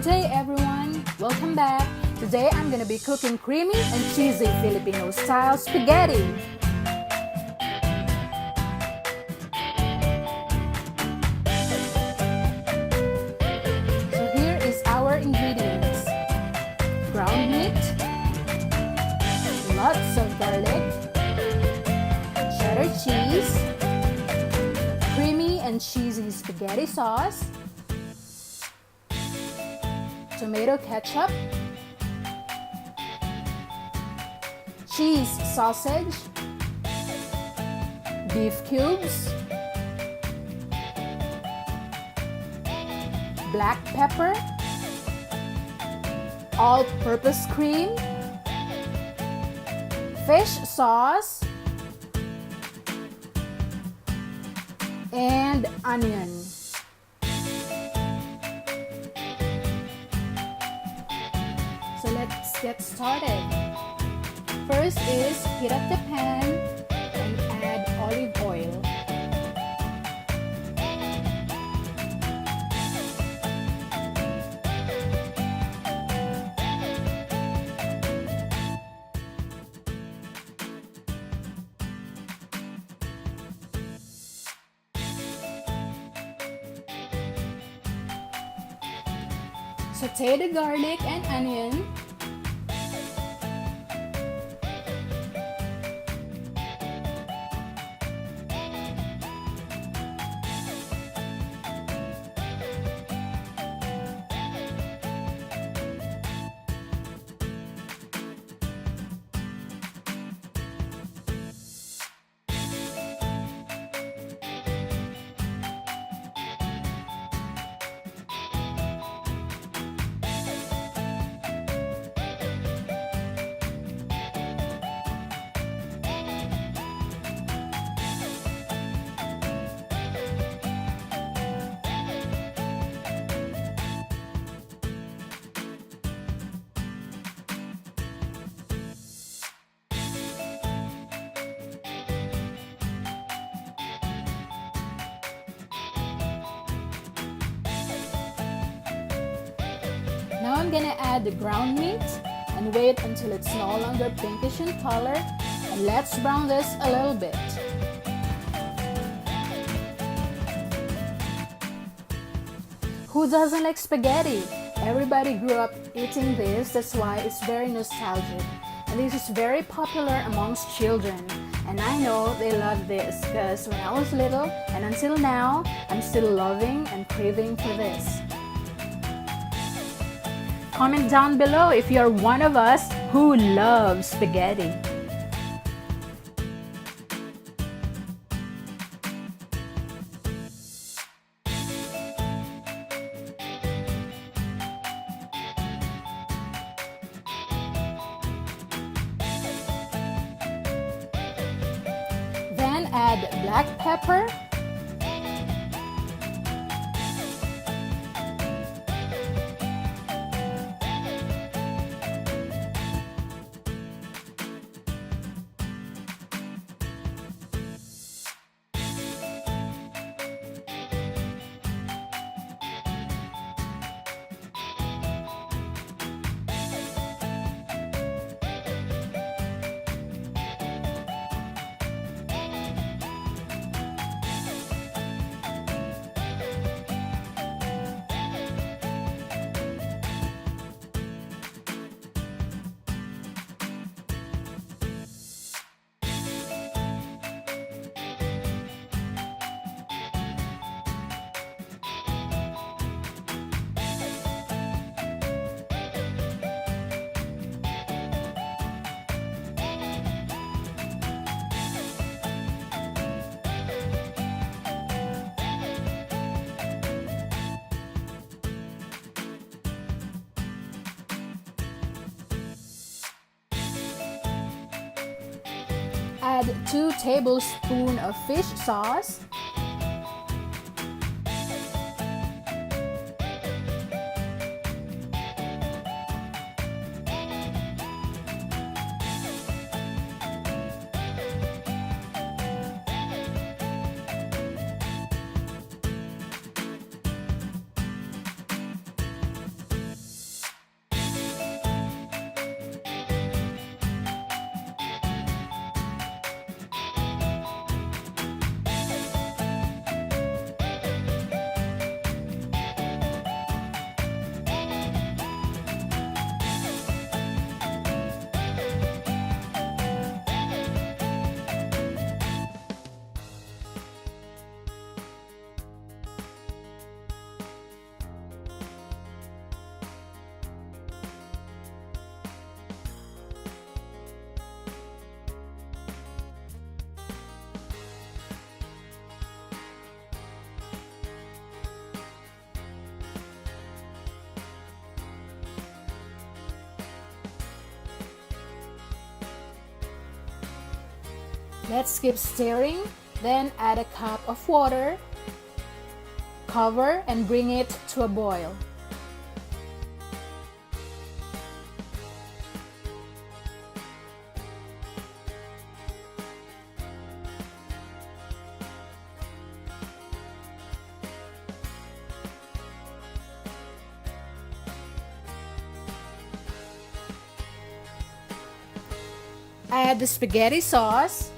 Good day everyone! Welcome back! Today I'm gonna be cooking creamy and cheesy Filipino style spaghetti. So here is our ingredients. Ground meat, lots of garlic, cheddar cheese, creamy and cheesy spaghetti sauce, tomato ketchup, cheese sausage, beef cubes, black pepper, all-purpose cream, fish sauce, and onion. So let's get started. First is heat up the pan and add olive oil. Saute the garlic and onion. Now I'm gonna add the ground meat and wait until it's no longer pinkish in color, and let's brown this a little bit. Who doesn't like spaghetti? Everybody grew up eating this, that's why it's very nostalgic. And this is very popular amongst children. And I know they love this because when I was little and until now, I'm still loving and craving for this. Comment down below if you're one of us who loves spaghetti. Then add black pepper, add 2 tablespoons of fish sauce, Let's keep stirring, then add a cup of water. Cover and bring it to a boil. Add the spaghetti sauce.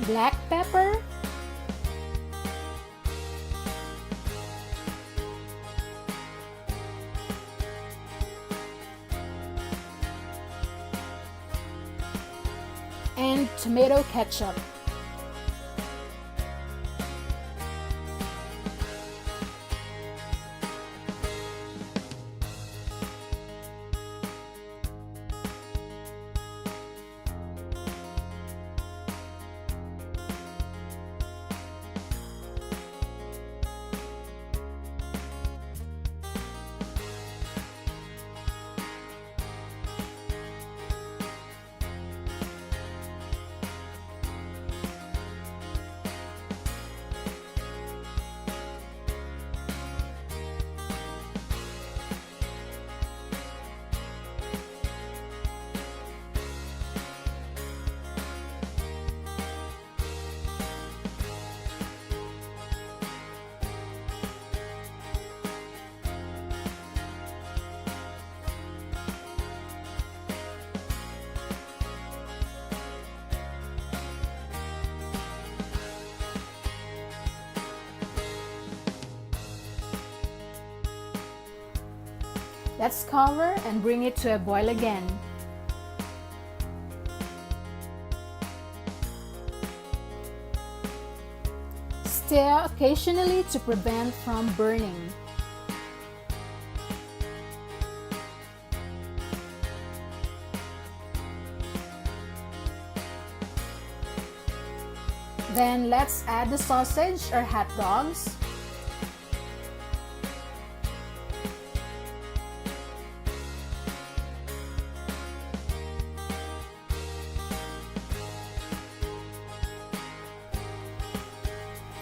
Black pepper, and tomato ketchup. Let's cover and bring it to a boil again. Stir occasionally to prevent from burning. Then let's add the sausage or hot dogs.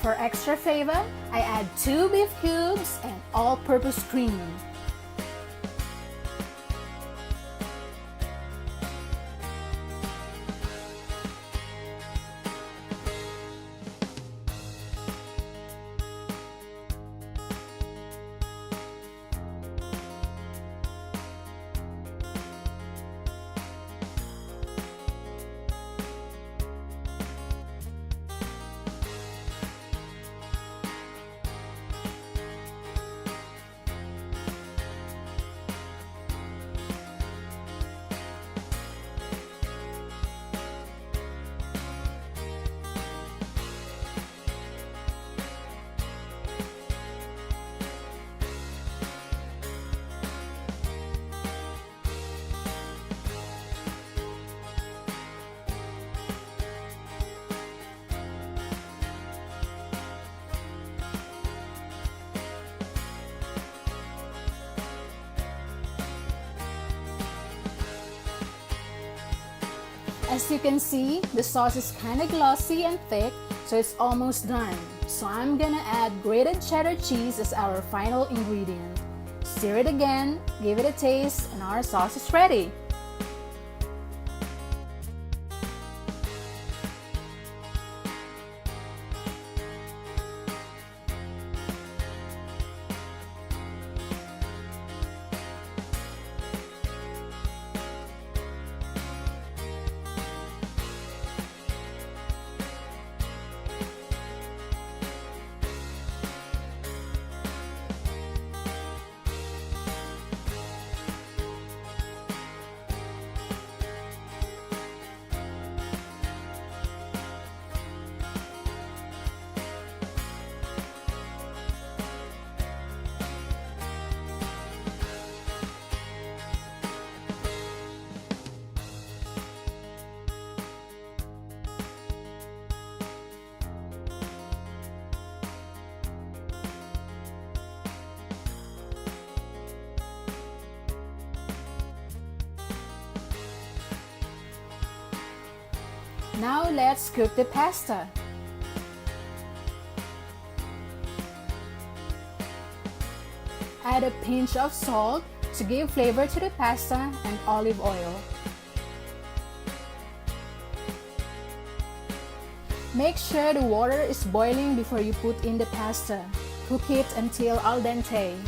For extra flavor, I add 2 beef cubes and all-purpose cream. As you can see, the sauce is kind of glossy and thick, so it's almost done. So I'm gonna add grated cheddar cheese as our final ingredient. Stir it again, give it a taste, and our sauce is ready. Now let's cook the pasta. Add a pinch of salt to give flavor to the pasta and olive oil. Make sure the water is boiling before you put in the pasta. Cook it until al dente.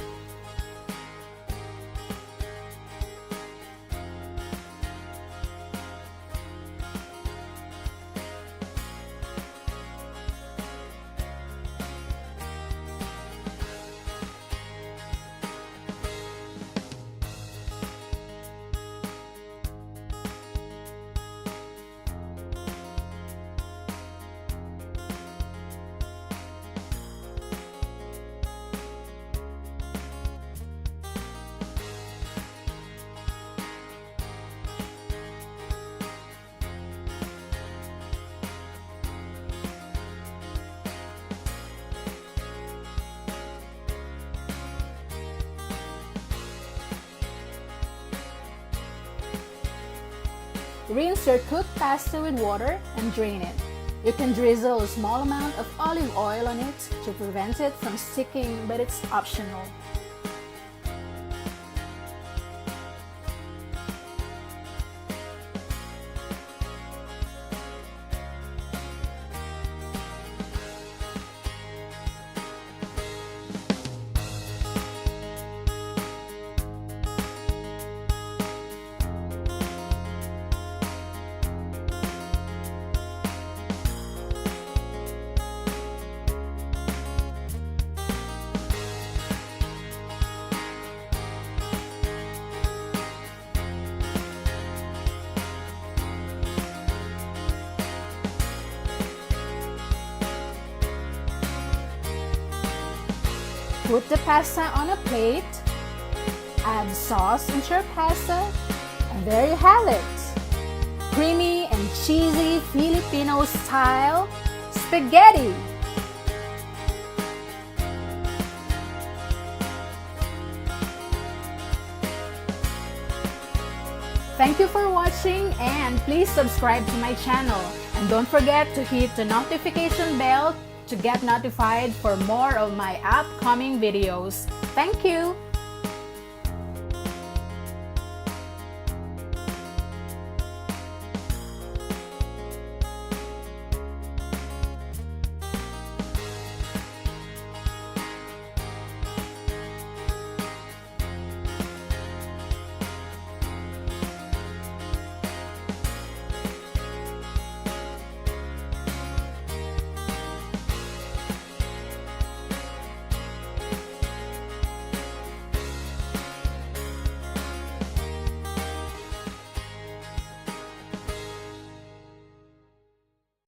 Rinse your cooked pasta with water and drain it. You can drizzle a small amount of olive oil on it to prevent it from sticking, but it's optional. Put the pasta on a plate, add sauce into your pasta, and there you have it. Creamy and cheesy Filipino style spaghetti. Thank you for watching, and please subscribe to my channel. And don't forget to hit the notification bell to get notified for more of my upcoming videos. Thank you!